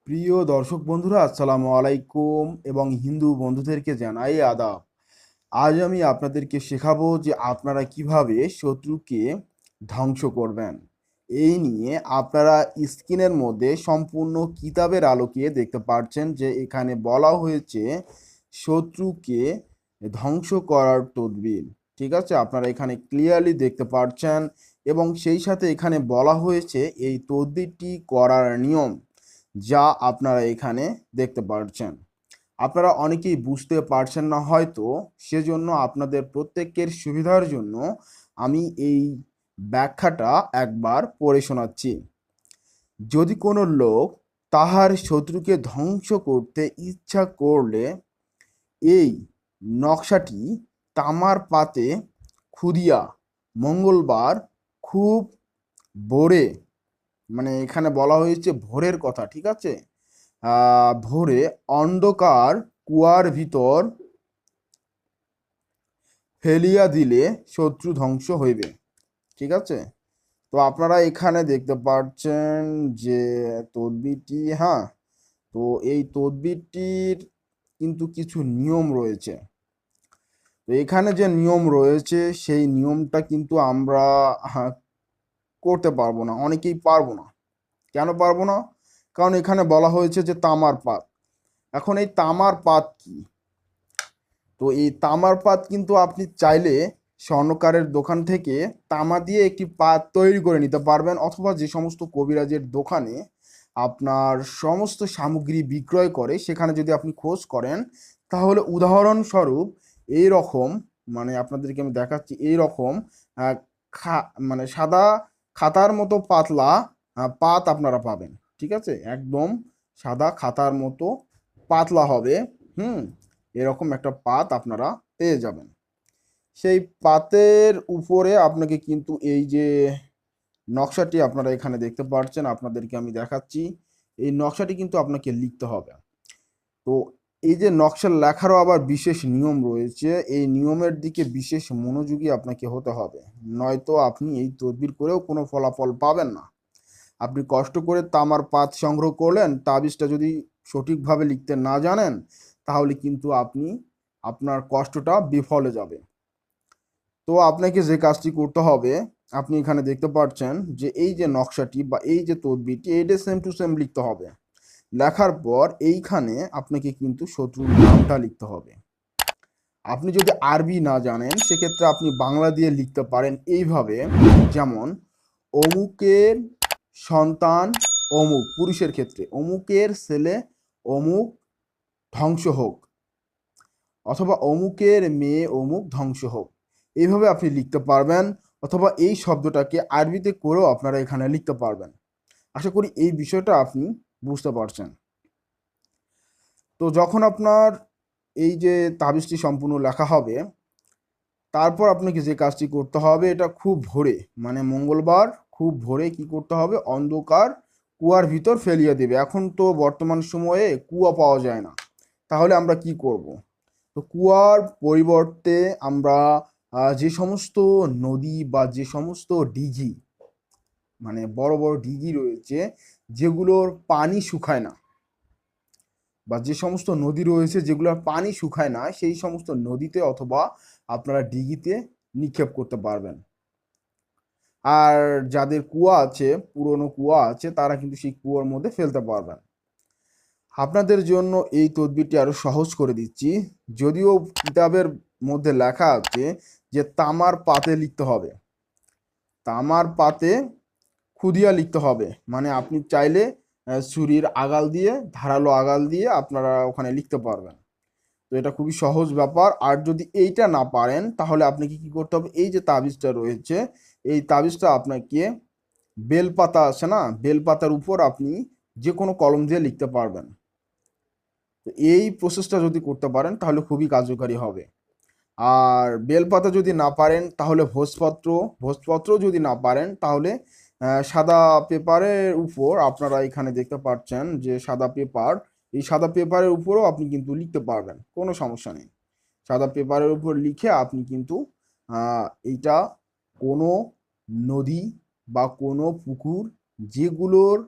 প্রিয় দর্শক বন্ধুরা, আসসালামু আলাইকুম এবং হিন্দু বন্ধুদেরকে জানাই আদাব। আজ আমি আপনাদেরকে শেখাবো যে আপনারা কিভাবে শত্রুকে ধ্বংস করবেন। এই নিয়ে আপনারা স্ক্রিনের মধ্যে সম্পূর্ণ কিতাবের আলোকে দেখতে পাচ্ছেন যে এখানে বলা হয়েছে শত্রুকে ধ্বংস করার তদবির। ঠিক আছে, আপনারা এখানে ক্লিয়ারলি দেখতে পাচ্ছেন এবং সেই সাথে এখানে বলা হয়েছে এই তদবিরটি করার নিয়ম, যা আপনারা এখানে দেখতে পাচ্ছেন। আপনারা অনেকেই বুঝতে পারছেন না হয়তো, সেজন্য আপনাদের প্রত্যেকের সুবিধার জন্য আমি এই ব্যাখ্যাটা একবার পড়ে শোনাচ্ছি। যদি কোনো লোক তাহার শত্রুকে ধ্বংস করতে ইচ্ছা করলে এই নকশাটি তামার পাতে খুদিয়া মঙ্গলবার খুব ভোরে, মানে এখানে বলা হয়েছে ভোরের কথা, ঠিক আছে, ভোরে অন্ধকার কুয়ার ভিতর ফেলিয়া দিলে শত্রু ধ্বংস হইবে। ঠিক আছে, তো আপনারা এখানে দেখতে পাচ্ছেন যে তদবিরটি, হ্যাঁ, তো এই তদবিরটির কিন্তু কিছু নিয়ম রয়েছে। তো এখানে যে নিয়ম রয়েছে সেই নিয়মটা কিন্তু আমরা করতে পারবো না, অনেকেই পারবো না। কেন পারবো না? কারণ এখানে বলা হয়েছে যে তামার পাত। এখন এই তামার পাত কি? তো এই তামার পাত কিন্তু আপনি চাইলে স্বর্ণকারের দোকান থেকে তামা দিয়ে একটি পাত তৈরি করে নিতে পারবেন, অথবা যে সমস্ত কবিরাজের দোকানে আপনার সমস্ত সামগ্রী বিক্রয় করে সেখানে যদি আপনি খোঁজ করেন, তাহলে উদাহরণস্বরূপ এই রকম, মানে আপনাদেরকে আমি দেখাচ্ছি, এই রকম আহ, মানে সাদা খাতার মতো পাতলা পাত আপনারা পাবেন। ঠিক আছে, একদম সাদা খাতার মতো পাতলা হবে। হুম, এরকম একটা পাত আপনারা পেয়ে যাবেন। সেই পাতের উপরে আপনাকে কিন্তু এই যে নকশাটি আপনারা এখানে দেখতে পাচ্ছেন, আপনাদেরকে আমি দেখাচ্ছি, এই নকশাটি কিন্তু আপনাকে লিখতে হবে। তো এই যে নকশা লেখারও আবার বিশেষ নিয়ম রয়েছে, এই নিয়মের দিকে বিশেষ মনোযোগী আপনাকে হতে হবে, নয়তো আপনি এই তদবির করেও কোনো ফলাফল পাবেন না। আপনি কষ্ট করে তামার পাত সংগ্রহ করলেন, তাবিজটা যদি সঠিকভাবে লিখতে না জানেন, তাহলে কিন্তু আপনি আপনার কষ্টটা বিফলে যাবে। তো আপনাকে যে কাজটি করতে হবে, আপনি এখানে দেখতে পাচ্ছেন যে এই যে নকশাটি বা এই যে তদবিরটি, এইটা সেম টু সেম লিখতে হবে। লেখার পর এইখানে আপনাকে কিন্তু শত্রুর নামটা লিখতে হবে। আপনি যদি আরবি না জানেন সেক্ষেত্রে আপনি বাংলা দিয়ে লিখতে পারেন এইভাবে, যেমন অমুকের সন্তান অমুক, পুরুষের ক্ষেত্রে অমুকের ছেলে অমুক ধ্বংস হোক, অথবা অমুকের মেয়ে অমুক ধ্বংস হোক। এইভাবে আপনি লিখতে পারবেন, অথবা এই শব্দটাকে আরবিতে করেও আপনারা এখানে লিখতে পারবেন। আশা করি এই বিষয়টা আপনি বুঝতে পারছেন। তো যখন আপনার এই যে তাবিজটি সম্পূর্ণ লেখা হবে, তারপর আপনাকে যে কাজটি করতে হবে, এটা খুব ভোরে, মানে মঙ্গলবার খুব ভোরে কি করতে হবে, অন্ধকার কুয়ার ভিতর ফেলিয়ে দেবে। এখন তো বর্তমান সময়ে কুয়া পাওয়া যায় না, তাহলে আমরা কি করব? তো কুয়ার পরিবর্তে আমরা যে সমস্ত নদী বা যে সমস্ত দিঘি, মানে বড় বড় দিঘি রয়েছে যেগুলোর পানি শুকায় না, বা যে সমস্ত নদী রয়েছে যেগুলোর পানি শুকায় না, সেই সমস্ত নদীতে অথবা আপনারা দিঘিতে নিক্ষেপ করতে পারবেন। আর যাদের কুয়া আছে, পুরনো কুয়া আছে, তারা কিন্তু সেই কুয়ার মধ্যে ফেলতে পারবেন। আপনাদের জন্য এই তদবিরটি আরো সহজ করে দিচ্ছি। যদিও কিতাবের মধ্যে লেখা আছে যে তামার পাতে লিখতে হবে, তামার পাতে খুদিয়া লিখতে হবে, মানে আপনি চাইলে ছুরির আগাল দিয়ে, ধারালো আগাল দিয়ে আপনারা ওখানে লিখতে পারবেন। তো এটা খুবই সহজ ব্যাপার। আর যদি এইটা না পারেন, তাহলে আপনাকে কি করতে হবে, এই যে তাবিজটা রয়েছে, এই তাবিজটা আপনাকে বেলপাতা আছে না, বেলপাতার উপর আপনি যে কোনো কলম দিয়ে লিখতে পারবেন। তো এই প্রসেসটা যদি করতে পারেন তাহলে খুবই কার্যকারী হবে। আর বেলপাতা যদি না পারেন তাহলে ভোজপত্র, ভোজপত্র যদি না পারেন তাহলে সাদা পেপারের উপর, আপনারা এখানে দেখতে পাচ্ছেন যে সাদা পেপার, এই সাদা পেপারের উপরও আপনি কিন্তু লিখতে পারবেন, কোনো সমস্যা নেই। সাদা পেপারের উপর লিখে আপনি কিন্তু এইটা কোনো নদী বা কোনো পুকুর যেগুলোর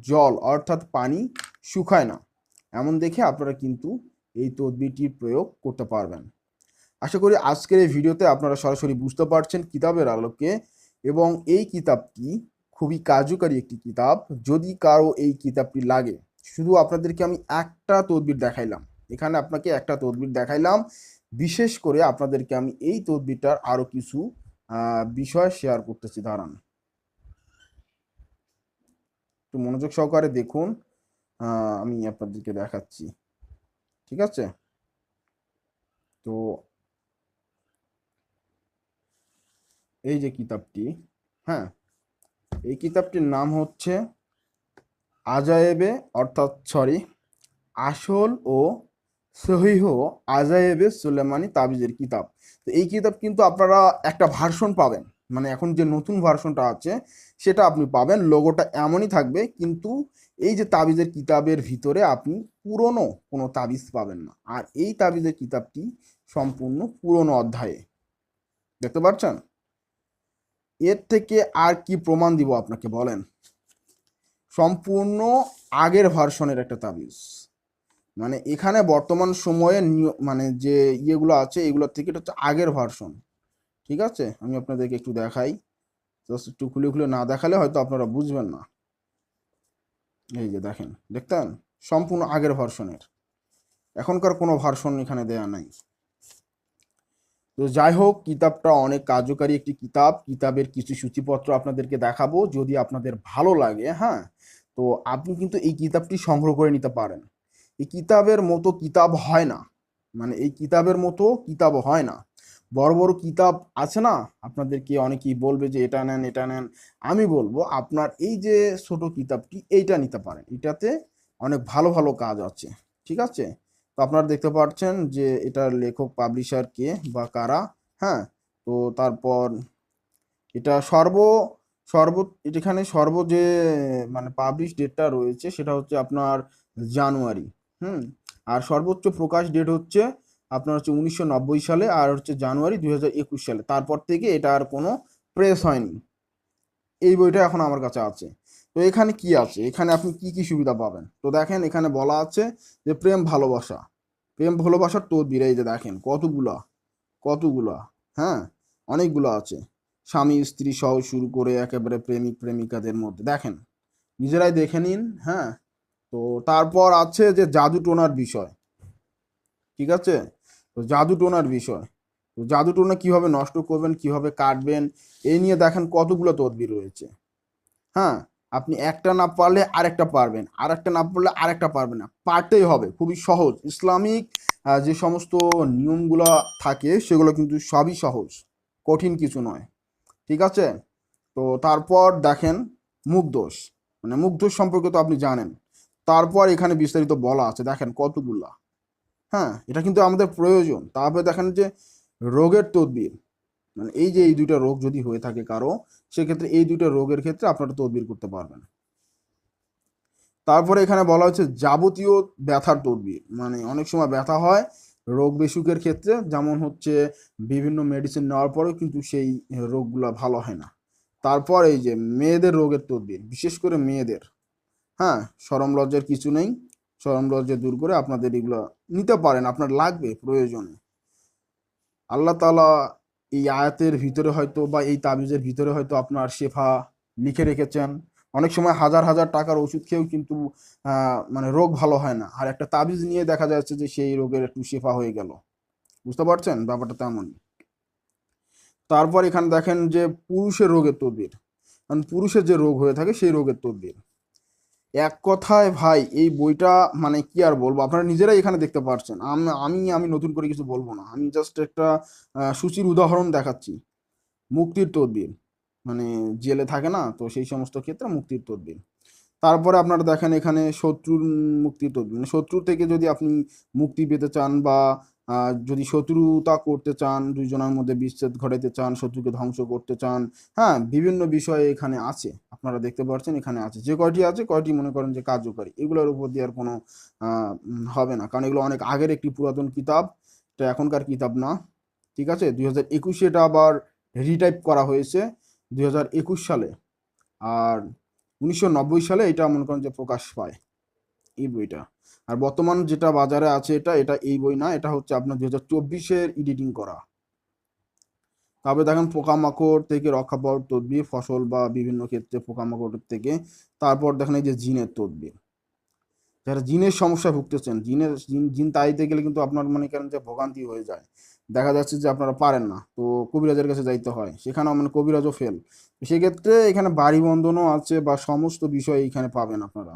জল অর্থাৎ পানি শুকায় না, এমন দেখে আপনারা কিন্তু এই তদবিরটির প্রয়োগ করতে পারবেন। আশা করি আজকের এই ভিডিওতে আপনারা সরাসরি বুঝতে পারছেন কিতাবের আলোকে, এবং এই কিতাবটি খুবই কার্যকারী একটি কিতাব। যদি কারো এই কিতাবটি লাগে, শুধু আপনাদেরকে আমি একটা তদবির দেখাইলাম, এখানে আপনাকে একটা তদবির দেখাইলাম, বিশেষ করে আপনাদেরকে আমি এই তদবিরটার আরো কিছু বিষয় শেয়ার করতেছি। দাঁড়ান, একটু মনোযোগ সহকারে দেখুন, আমি আপনাদেরকে দেখাচ্ছি। ঠিক আছে, তো এই যে কিতাবটি, হ্যাঁ, এই কিতাবটির নাম হচ্ছে আজায়েবে, অর্থাৎ আসল ও সহিহ আজায়েবে সুলেমানি তাবিজের কিতাব। তো এই কিতাব কিন্তু আপনারা একটা ভার্সন পাবেন, মানে এখন যে নতুন ভার্সনটা আছে সেটা আপনি পাবেন। লোগোটা এমনই থাকবে, কিন্তু এই যে তাবিজের কিতাবের ভিতরে আপনি পুরনো কোনো তাবিজ পাবেন না। আর এই তাবিজের কিতাবটি সম্পূর্ণ পুরনো অধ্যায়ে, দেখতে পাচ্ছেন। এর থেকে আর কি প্রমাণ দিব আপনাকে বলেন? সম্পূর্ণ আগের ভার্সনের একটা তাবিজ, মানে এখানে বর্তমান সময়ে মানে যে ইয়েগুলো আছে এগুলোর থেকে এটা হচ্ছে আগের ভার্সন। ঠিক আছে, আমি আপনাদেরকে একটু দেখাই, জাস্ট একটু খুলে খুলে না দেখালে হয়তো আপনারা বুঝবেন না। এই যে দেখেন, দেখতেন, সম্পূর্ণ আগের ভার্সনের, এখনকার কোনো ভার্সন এখানে দেয়া নাই। তো যাই হোক, কিতাবটা অনেক কার্যকারী একটি কিতাব। কিতাবের কিছু সূচিপত্র আপনাদেরকে দেখাবো, যদি আপনাদের ভালো লাগে, হ্যাঁ, তো আপনি কিন্তু এই কিতাবটি সংগ্রহ করে নিতে পারেন। এই কিতাবের মতো কিতাব হয় না, মানে এই কিতাবের মতো কিতাব হয় না। বড় বড় কিতাব আছে না, আপনাদেরকে অনেকেই বলবে যে এটা নেন এটা নেন, আমি বলবো আপনার এই যে ছোট কিতাবটি এইটা নিতে পারেন, এটাতে অনেক ভালো ভালো কাজ আছে। ঠিক আছে, তো আপনারা দেখতে পাচ্ছেন যে এটার লেখক পাবলিশার কে বা কারা, হ্যাঁ। তো তারপর এটা সর্ব এখানে যে মানে পাবলিশ ডেটটা রয়েছে সেটা হচ্ছে আপনার জানুয়ারি, হুম। আর সর্বোচ্চ প্রকাশ ডেট হচ্ছে আপনার হচ্ছে 1990 সালে, আর হচ্ছে জানুয়ারি 2021 সালে। তারপর থেকে এটা আর কোনো প্রেস হয়নি। এই বইটা এখন আমার কাছে আছে। তো এখানে কি আছে, এখানে আপনি কি কি সুবিধা পাবেন? তো দেখেন, এখানে বলা আছে যে প্রেম ভালোবাসার তদবির, এই যে দেখেন কতগুলা কতগুলা, হ্যাঁ, অনেকগুলো আছে। স্বামী স্ত্রী সহ শুরু করে একেবারে প্রেমিক প্রেমিকাদের মধ্যে, দেখেন, নিজেরাই দেখে নিন, হ্যাঁ। তো তারপর আছে যে জাদু টোনার বিষয়। ঠিক আছে, তো জাদু টোনার বিষয়, তো জাদু টোনা কিভাবে নষ্ট করবেন, কিভাবে কাটবেন, এই নিয়ে দেখেন কতগুলো তদবির রয়েছে। হ্যাঁ, আপনি একটা না পারলে আরেকটা পারবেন, আরেকটা না পারলে আরেকটা পারবেন না, পারতেই হবে। খুবই সহজ, ইসলামিক যে সমস্ত নিয়মগুলো থাকে সেগুলো কিন্তু সবই সহজ, কঠিন কিছু নয়। ঠিক আছে, তো তারপর দেখেন মুখদোষ, মানে মুখদোষ সম্পর্কে তো আপনি জানেন। তারপর এখানে বিস্তারিত বলা আছে, দেখেন কতগুলা, হ্যাঁ, এটা কিন্তু আমাদের প্রয়োজন। তারপরে দেখেন যে রোগের তদবির, মানে এই যে এই দুইটা রোগ যদি হয়ে থাকে কারো, সেক্ষেত্রে এই দুইটা রোগের ক্ষেত্রে আপনারা তদবির করতে পারবেন। তারপরে এখানে বলা হচ্ছে যাবতীয় ব্যথার তদবির, মানে অনেক সময় ব্যথা হয় রোগ বেসুখের ক্ষেত্রে, যেমন হচ্ছে বিভিন্ন মেডিসিন নেওয়ার পরেও কিন্তু সেই রোগগুলো ভালো হয় না। তারপর এই যে মেয়েদের রোগের তদবির, বিশেষ করে মেয়েদের, হ্যাঁ, শরম লজ্জার কিছু নেই, শরম লজ্জা দূর করে আপনাদের এগুলো নিতে পারেন, আপনার লাগবে প্রয়োজনে। আল্লাহ তাআলা এই আয়াতের ভিতরে হয়তো বা এই তাবিজের ভিতরে হয়তো আপনার শেফা লিখে রেখেছেন। অনেক সময় হাজার হাজার টাকার ওষুধ খেয়েও কিন্তু মানে রোগ ভালো হয় না, আর একটা তাবিজ নিয়ে দেখা যাচ্ছে যে সেই রোগের একটু শেফা হয়ে গেল। বুঝতে পারছেন ব্যাপারটা তেমনই। তারপর এখানে দেখেন যে পুরুষের রোগের তদবির, কারণ পুরুষের যে রোগ হয়ে থাকে সেই রোগের তদবির। এক কথায় ভাই, এই বইটা মানে কি আর বলবো, আপনারা নিজেরাই এখানে দেখতে পাচ্ছেন। আমি নতুন করে কিছু বলবো না, আমি জাস্ট একটা সূচির উদাহরণ দেখাচ্ছি। মুক্তির তদবির, মানে জেলে থাকে না, তো সেই সমস্ত ক্ষেত্রে মুক্তির তদবির। তারপরে আপনারা দেখেন এখানে শত্রুর মুক্তির তদবির, মানে শত্রুর থেকে যদি আপনি মুক্তি পেতে চান, বা যদি শত্রুতা করতে চান, দুইজনের মধ্যে বিচ্ছেদ ঘটাতে চান, শত্রুকে ধ্বংস করতে চান, হ্যাঁ, বিভিন্ন বিষয়ে এখানে আছে। আপনারা দেখতে পাচ্ছেন এখানে আছে, যে কয়টি আছে কয়টি মনে করেন যে কার্যকরী, এগুলোর উপর দিয়ে আর কোনো হবে না, কারণ এগুলো অনেক আগের একটি পুরাতন কিতাব, এটা এখনকার কিতাব না। ঠিক আছে, 2021 এটা আবার রিটাইপ করা হয়েছে 2021 সালে, আর 1990 সালে এটা মনে করেন যে প্রকাশ পায়। এই বইটা। আর বর্তমান যেটা বাজারে আছে এটা এটা এই বই না, এটা হচ্ছে আপনার 2024-এর এডিটিং করা। তবে দেখেন পোকামাকড় থেকে রক্ষা পাওয়ার তদবির, ফসল বা বিভিন্ন ক্ষেত্রে পোকামাকড়ের থেকে। তারপর দেখেন এই যে জিনের তদবির, যারা জিনের সমস্যায় ভুগতেছেন, জিন তাড়াইতে গেলে কিন্তু আপনার মনে করেন যে ভোগান্তি হয়ে যায়, দেখা যাচ্ছে যে আপনারা পারেন না, তো কবিরাজের কাছে যাইতে হয়, সেখানেও মানে কবিরাজও ফেল। সেক্ষেত্রে এখানে বাড়ি বন্ধনও আছে বা সমস্ত বিষয় এখানে পাবেন আপনারা,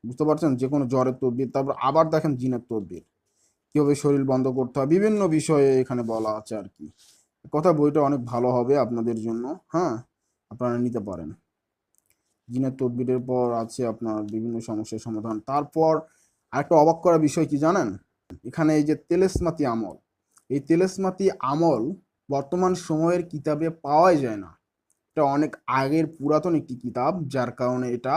বুঝতে পারছেন, যে কোনো জ্বরের তদবির। তারপর আবার দেখেন জিনের তদবির, কিভাবে শরীর বন্ধ করতে হয়, বিভিন্ন বিষয়ে এখানে বলা আছে আর কি। কথা বইটা অনেক ভালো হবে আপনাদের জন্য, হ্যাঁ, আপনারা নিতে পারেন। জিনের তদবিরের পর আছে আপনার বিভিন্ন সমস্যার সমাধান। তারপর আরেকটা অবাক করা বিষয় কি জানেন, এখানে এই যে তেলেসমাতি আমল, এই তেলেসমাতি আমল বর্তমান সময়ের কিতাবে পাওয়াই যায় না। এটা অনেক আগের পুরাতন একটি কিতাব, যার কারণে এটা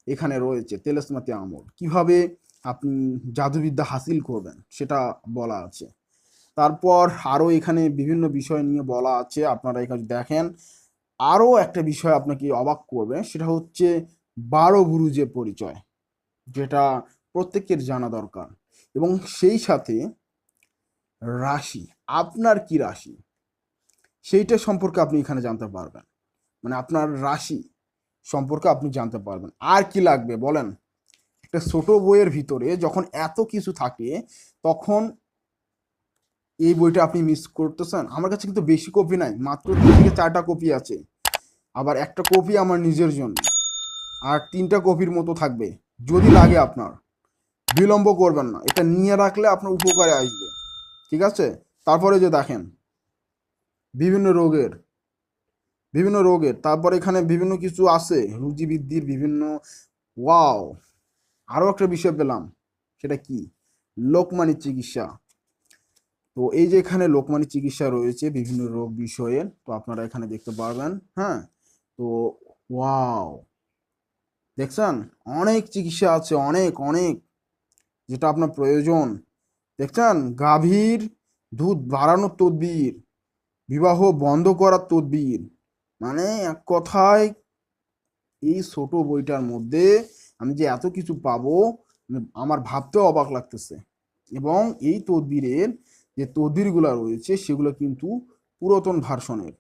এখানে রয়েছে। তেলেসমাতি আমল কিভাবে আপনি জাদুবিদ্যা হাসিল করবেন সেটা বলা আছে। তারপর আরও এখানে বিভিন্ন বিষয় নিয়ে বলা আছে, আপনারা এখানে দেখেন। আরও একটা বিষয় আপনাকে অবাক করবে, সেটা হচ্ছে 12 বুরুজের পরিচয়, যেটা প্রত্যেকের জানা দরকার। এবং সেই সাথে রাশি, আপনার কি রাশি সেইটা সম্পর্কে আপনি এখানে জানতে পারবেন, মানে আপনার রাশি সম্পর্কে আপনি জানতে পারবেন। আর কি লাগবে বলেন, একটা ছোট বইয়ের ভিতরে যখন এত কিছু থাকে, তখন এই বইটা আপনি মিস করতেছেন। আমার কাছে কিন্তু বেশি কপি নাই, মাত্র 3 থেকে 4টা কপি আছে, আবার একটা কপি আমার নিজের জন্য, আর 3টা কপির মতো থাকবে। যদি লাগে আপনার, বিলম্ব করবেন না, এটা নিয়ে রাখলে আপনার উপকারে আসবে, ঠিক আছে। তারপরে যে দেখেন বিভিন্ন রোগের, তারপর এখানে বিভিন্ন কিছু আছে রুচি বৃদ্ধির বিভিন্ন। ওয়াও, আরও একটা বিষয় পেলাম, সেটা কি, লোকমানি চিকিৎসা। তো এই যে এখানে লোকমানি চিকিৎসা রয়েছে বিভিন্ন রোগ বিষয়ে, তো আপনারা এখানে দেখতে পারবেন, হ্যাঁ। তো ওয়াও, দেখছেন, অনেক চিকিৎসা আছে, অনেক অনেক, যেটা আপনার প্রয়োজন। দেখছেন, গাভীর দুধ বাড়ানোর তদবির, বিবাহ বন্ধ করার তদবির, মানে এক কথায় এই ছোট বইটার মধ্যে আমি যে এত কিছু পাবো, আমার ভাবতেও অবাক লাগতেছে। এবং এই তদবিরের যে তদবিরগুলো রয়েছে সেগুলো কিন্তু পুরাতন ভার্সনের,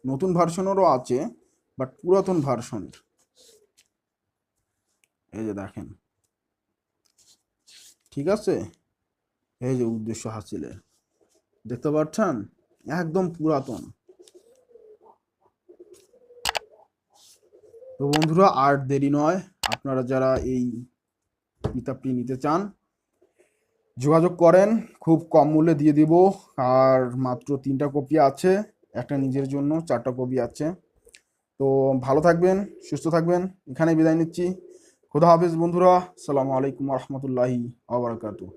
নতুন ভার্সনেরও আছে, বাট পুরাতন ভার্সনের। এই যে দেখেন, ঠিক আছে, এই যে উদ্দেশ্য হাসিলের, দেখতে পাচ্ছেন, একদম পুরাতন। তো বন্ধুরা, আর দেরি নয়, আপনারা যারা এই কিতাবটি নিতে চান যোগাযোগ করেন, খুব কম মূল্যে দিয়ে দিব। আর মাত্র 3টা কপি আছে, একটা নিজের জন্য, 4টা কপি আছে। তো ভালো থাকবেন, সুস্থ থাকবেন, এখানে বিদায় নিচ্ছি। খোদা হাফেজ বন্ধুরা, আসসালামু আলাইকুম রহমতুল্লাহি ওয়া বারাকাতুহু।